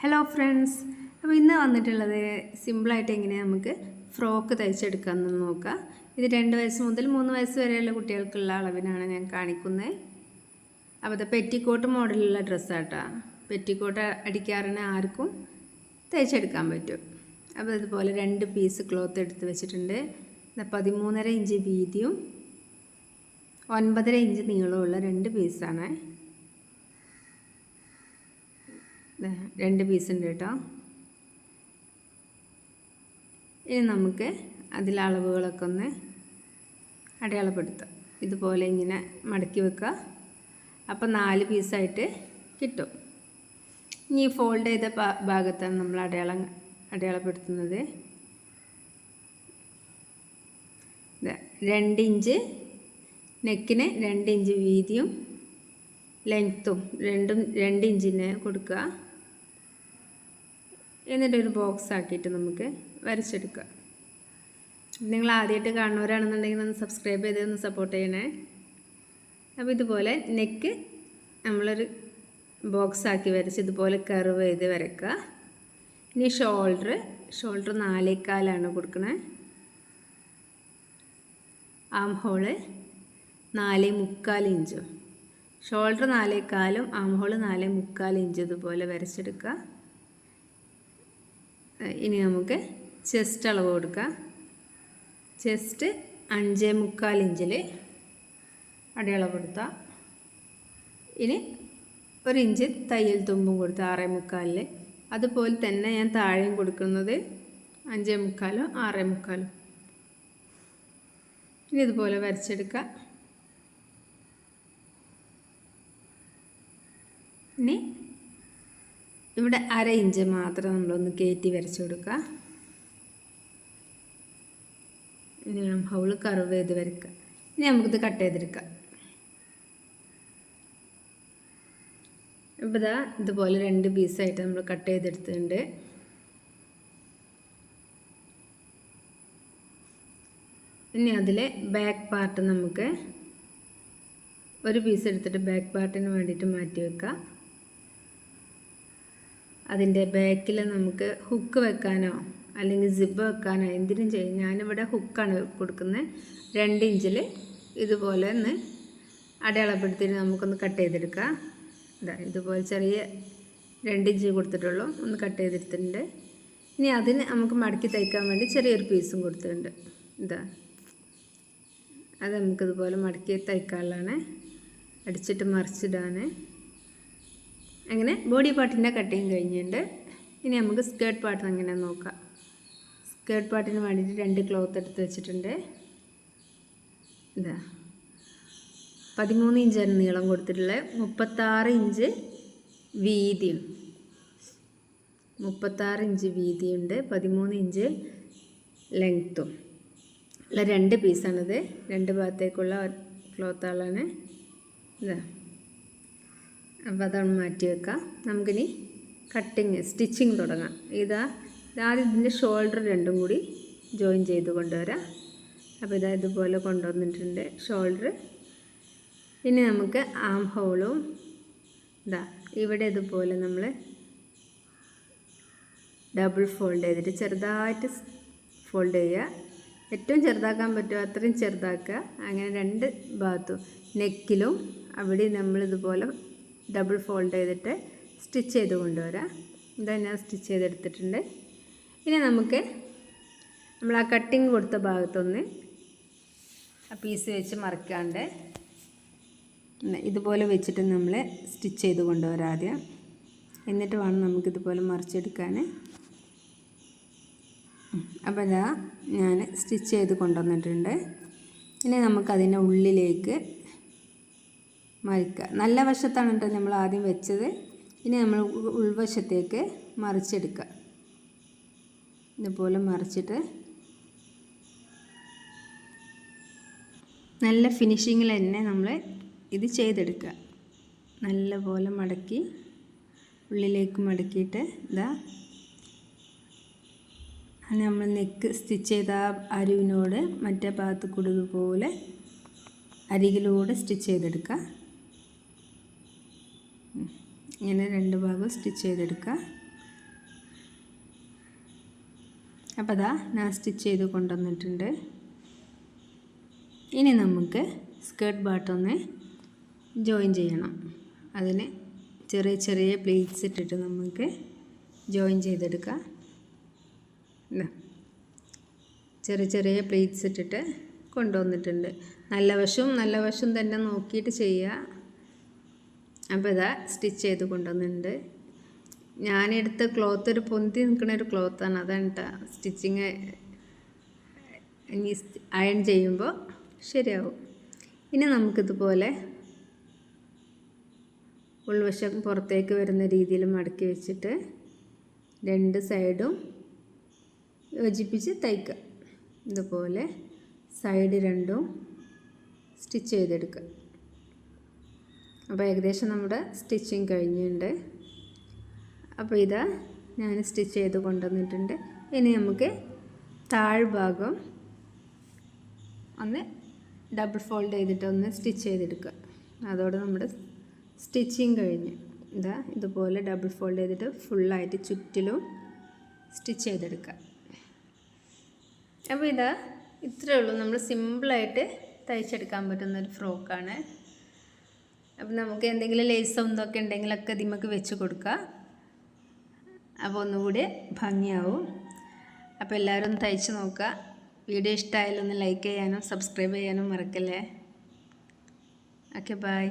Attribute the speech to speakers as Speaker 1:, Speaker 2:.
Speaker 1: Hello friends, അപ്പോൾ ഇന്ന് വന്നിട്ടുള്ളത് സിമ്പിളായിട്ട് എങ്ങനെയാണ് നമുക്ക് ഫ്രോക്ക് തയ്ച്ചെടുക്കാമെന്ന് നോക്കാം. ഇത് 2 വയസ്സ് മുതൽ 3 വയസ്സ് വരെയുള്ള കുട്ടികൾക്കുള്ള അളവിനാണ് ഞാൻ കാണിക്കുന്നത്. അപ്പോൾ ഇത് പെറ്റിക്കോട്ട് മോഡലുള്ള ഡ്രസ്സാട്ടോ. പെറ്റിക്കോട്ട് അടിക്കാറിന് ആർക്കും തയ്ച്ചെടുക്കാൻ പറ്റും. അപ്പോൾ ഇതുപോലെ 2 പീസ് ക്ലോത്ത് എടുത്ത് വെച്ചിട്ടുണ്ട്. 13.5 ഇഞ്ച് വീതിയും 9.5 ഇഞ്ച് നീളമുള്ള 2 പീസാണ്. 2 പീസ് ഉണ്ട് കേട്ടോ. ഇനി നമുക്ക് അതിലെ അളവുകളൊക്കെ ഒന്ന് അടയാളപ്പെടുത്താം. ഇതുപോലെ ഇങ്ങനെ മടക്കി വെക്കുക. അപ്പോൾ 4 പീസായിട്ട് കിട്ടും. ഇനി ഫോൾഡ് ചെയ്ത ഭാഗത്താണ് നമ്മൾ അടയാളപ്പെടുത്തുന്നത്. 2 ഇഞ്ച് നെക്കിന് 2 ഇഞ്ച് വീതിയും ലെങ്ത്തും 2 ഇഞ്ചിന് കൊടുക്കുക. എന്നിട്ടൊരു ബോക്സ് ആക്കിയിട്ട് നമുക്ക് വരച്ചെടുക്കുക. നിങ്ങൾ ആദ്യമായിട്ട് കാണുന്നവരാണെന്നുണ്ടെങ്കിൽ ഒന്ന് സബ്സ്ക്രൈബ് ചെയ്ത് ഒന്ന് സപ്പോർട്ട് ചെയ്യണേ. അപ്പോൾ ഇതുപോലെ നെക്ക് നമ്മളൊരു ബോക്സ് ആക്കി വരച്ച് ഇതുപോലെ കർവ് ചെയ്ത് വരയ്ക്കുക. ഇനി ഷോൾഡർ 4.25 കൊടുക്കണേ. ആം ഹോള് 4.25 ഇഞ്ചും. ഷോൾഡർ 4.25 ആം ഹോള് 4.25 ഇഞ്ച് ഇതുപോലെ വരച്ചെടുക്കുക. ഇനി നമുക്ക് ചെസ്റ്റ് അളവ് കൊടുക്കാം. ചെസ്റ്റ് 5.25 ഇഞ്ചിൽ അടയാളപ്പെടുത്താം. ഇനി 1 ഇഞ്ച് തയ്യൽ തുമ്പും കൊടുത്ത് 6.25. അതുപോലെ തന്നെ ഞാൻ താഴെയും കൊടുക്കുന്നത് 5.25 6.25. ഇനി ഇതുപോലെ വരച്ചെടുക്കുക. ഇനി ഇവിടെ 1/2 ഇഞ്ച് മാത്രം നമ്മളൊന്ന് കയറ്റി വരച്ചു കൊടുക്കുക. ഇനി ഹൗൾ കർവ് ചെയ്ത് വരയ്ക്കുക. ഇനി നമുക്കിത് കട്ട് ചെയ്തെടുക്കാം. ഇപ്പോൾ ഇതുപോലെ 2 പീസായിട്ട് നമ്മൾ കട്ട് ചെയ്തെടുത്തിട്ടുണ്ട്. ഇനി അതിലെ ബാക്ക് പാർട്ട് നമുക്ക് 1 പീസ് എടുത്തിട്ട് ബാക്ക് പാർട്ടിന് വേണ്ടിയിട്ട് മാറ്റി വെക്കുക. അതിൻ്റെ ബാക്കിൽ നമുക്ക് ഹുക്ക് വെക്കാനോ അല്ലെങ്കിൽ സിബ് വെക്കാനോ എന്തിനും ചെയ്യും. ഞാനിവിടെ ഹുക്കാണ് കൊടുക്കുന്നത്. 2 ഇഞ്ചിൽ ഇതുപോലെ ഒന്ന് അടയാളപ്പെടുത്തിയിട്ട് നമുക്കൊന്ന് കട്ട് ചെയ്തെടുക്കാം. ഇതുപോലെ ചെറിയ 2 ഇഞ്ച് കൊടുത്തിട്ടുള്ളൂ. ഒന്ന് കട്ട് ചെയ്തെടുത്തിട്ടുണ്ട്. ഇനി അതിന് നമുക്ക് മടക്കി തയ്ക്കാൻ വേണ്ടി ചെറിയൊരു പീസും കൊടുത്തിട്ടുണ്ട്. അത് നമുക്കിതുപോലെ മടക്കി തയ്ക്കാനുള്ളതാണ്. അടിച്ചിട്ട് മറിച്ചിടാൻ. അങ്ങനെ ബോഡി പാർട്ടിൻ്റെ കട്ടിങ് കഴിഞ്ഞിട്ടുണ്ട്. ഇനി നമുക്ക് സ്കേർട്ട് പാർട്ട് എങ്ങനെ നോക്കാം. സ്കേർട്ട് പാർട്ടിന് വേണ്ടിയിട്ട് 2 ക്ലോത്ത് എടുത്ത് വെച്ചിട്ടുണ്ട്. 13 ഇഞ്ചാണ് നീളം കൊടുത്തിട്ടുള്ളത്. 36 ഇഞ്ച് വീതിയും 36 ഇഞ്ച് വീതിയുണ്ട്. 13 ഇഞ്ച് ലെങ്ത്തും ഉള്ള 2 പീസാണിത്. 2 ഭാഗത്തേക്കുള്ള ക്ലോത്തുകളാണ്. അപ്പോൾ അതാണ് മാറ്റി വെക്കാം. നമുക്കിനി സ്റ്റിച്ചിങ് തുടങ്ങാം. ആദ്യം ഇതിൻ്റെ ഷോൾഡർ 2ഉം കൂടി ജോയിൻ ചെയ്ത് കൊണ്ടുവരാം. അപ്പോൾ ഇതുപോലെ കൊണ്ടുവന്നിട്ടുണ്ട് ഷോൾഡർ. ഇനി നമുക്ക് ആം ഹോളും ഇവിടെ ഇതുപോലെ നമ്മൾ ഡബിൾ ഫോൾഡ് ചെയ്തിട്ട് ചെറുതായിട്ട് ഫോൾഡ് ചെയ്യുക. ഏറ്റവും ചെറുതാക്കാൻ പറ്റുമോ അത്രയും ചെറുതാക്കുക. അങ്ങനെ 2 ഭാഗത്തും നെക്കിലും അവിടെ നമ്മളിതുപോലെ ഡബിൾ ഫോൾഡ് ചെയ്തിട്ട് സ്റ്റിച്ച് ചെയ്ത് കൊണ്ടുവരാം. ഞാൻ സ്റ്റിച്ച് ചെയ്തെടുത്തിട്ടുണ്ട്. ഇനി നമുക്ക് നമ്മൾ ആ കട്ടിങ് കൊടുത്ത ഭാഗത്തൊന്ന് ആ പീസ് വെച്ച് മറിക്കാണ്ട് ഇതുപോലെ വെച്ചിട്ട് നമ്മൾ സ്റ്റിച്ച് ചെയ്ത് കൊണ്ടുവരാം ആദ്യം. എന്നിട്ട് വേണം നമുക്കിതുപോലെ മറിച്ചെടുക്കാൻ. അപ്പോൾ ഞാൻ സ്റ്റിച്ച് ചെയ്ത് കൊണ്ടുവന്നിട്ടുണ്ട്. ഇനി നമുക്കതിൻ്റെ ഉള്ളിലേക്ക് മറിക്കുക. നല്ല വശത്താണ് കേട്ടോ നമ്മൾ ആദ്യം വെച്ചത്. ഇനി നമ്മൾ ഉൾവശത്തേക്ക് മറിച്ചെടുക്കുക. ഇതുപോലെ മറിച്ചിട്ട് നല്ല ഫിനിഷിങ്ങിൽ തന്നെ നമ്മൾ ഇത് ചെയ്തെടുക്കുക. നല്ല പോലെ മടക്കി ഉള്ളിലേക്ക് മടക്കിയിട്ട് നമ്മൾ നെക്ക് സ്റ്റിച്ച് ചെയ്ത അരിവിനോട് മറ്റേ ഭാഗത്ത് കൂടെ ഇതുപോലെ അരികിലൂടെ സ്റ്റിച്ച് ചെയ്തെടുക്കുക. ഇങ്ങനെ രണ്ട് ഭാഗം സ്റ്റിച്ച് ചെയ്തെടുക്കുക. അപ്പോൾ അതാ ഞാൻ സ്റ്റിച്ച് ചെയ്ത് കൊണ്ടുവന്നിട്ടുണ്ട്. ഇനി നമുക്ക് സ്കേർട്ട് ബാട്ടൊന്ന് ജോയിൻ ചെയ്യണം. അതിന് ചെറിയ ചെറിയ പ്ലീറ്റ്സ് ഇട്ടിട്ട് നമുക്ക് ജോയിൻ ചെയ്തെടുക്കാം. ചെറിയ ചെറിയ പ്ലീറ്റ്സ് ഇട്ടിട്ട് കൊണ്ടുവന്നിട്ടുണ്ട്. നല്ല വശവും തന്നെ നോക്കിയിട്ട് ചെയ്യുക. അപ്പോൾ ഇതാ സ്റ്റിച്ച് ചെയ്ത് കൊണ്ടുവന്നിട്ടുണ്ട്. ഞാനെടുത്ത ക്ലോത്ത് ഒരു പൊന്തി നിൽക്കുന്ന ഒരു ക്ലോത്താണ്. അതാണ് കേട്ടോ സ്റ്റിച്ചിങ് ഇനി അയൺ ചെയ്യുമ്പോൾ ശരിയാവും. ഇനി നമുക്കിതുപോലെ ഉൾവശം പുറത്തേക്ക് വരുന്ന രീതിയിൽ മടക്കി വെച്ചിട്ട് 2 സൈഡും യോജിപ്പിച്ച് തയ്ക്കുക. ഇതുപോലെ സൈഡ് 2ഉം സ്റ്റിച്ച് ചെയ്തെടുക്കുക. അപ്പോൾ ഏകദേശം നമ്മുടെ സ്റ്റിച്ചിങ് കഴിഞ്ഞിട്ടുണ്ട്. അപ്പോൾ ഇതാ ഞാൻ സ്റ്റിച്ച് ചെയ്ത് കൊണ്ടുവന്നിട്ടുണ്ട്. ഇനി നമുക്ക് താഴ്ഭാഗം ഒന്ന് ഡബിൾ ഫോൾഡ് ചെയ്തിട്ട് ഒന്ന് സ്റ്റിച്ച് ചെയ്തെടുക്കുക. അതോടെ നമ്മുടെ സ്റ്റിച്ചിങ് കഴിഞ്ഞ് ഇതാ ഇതുപോലെ ഡബിൾ ഫോൾഡ് ചെയ്തിട്ട് ഫുള്ളായിട്ട് ചുറ്റിലും സ്റ്റിച്ച് ചെയ്തെടുക്കുക. അപ്പോൾ ഇതാ ഇത്രയേ ഉള്ളൂ. നമ്മൾ സിമ്പിളായിട്ട് തയ്ച്ചെടുക്കാൻ പറ്റുന്നൊരു ഫ്രോക്കാണ്. അപ്പോൾ നമുക്ക് എന്തെങ്കിലും ലേസോ എന്തൊക്കെ ഉണ്ടെങ്കിലൊക്കെ ഇതിമക്ക് വെച്ച് കൊടുക്കുക. അപ്പോൾ ഒന്നുകൂടി ഭംഗിയാവും. അപ്പോൾ എല്ലാവരും ഒന്ന് തയ്ച്ച് നോക്കുക. വീഡിയോ ഇഷ്ടമായാലും ഒന്ന് ലൈക്ക് ചെയ്യാനും സബ്സ്ക്രൈബ് ചെയ്യാനും മറക്കല്ലേ. Okay, by.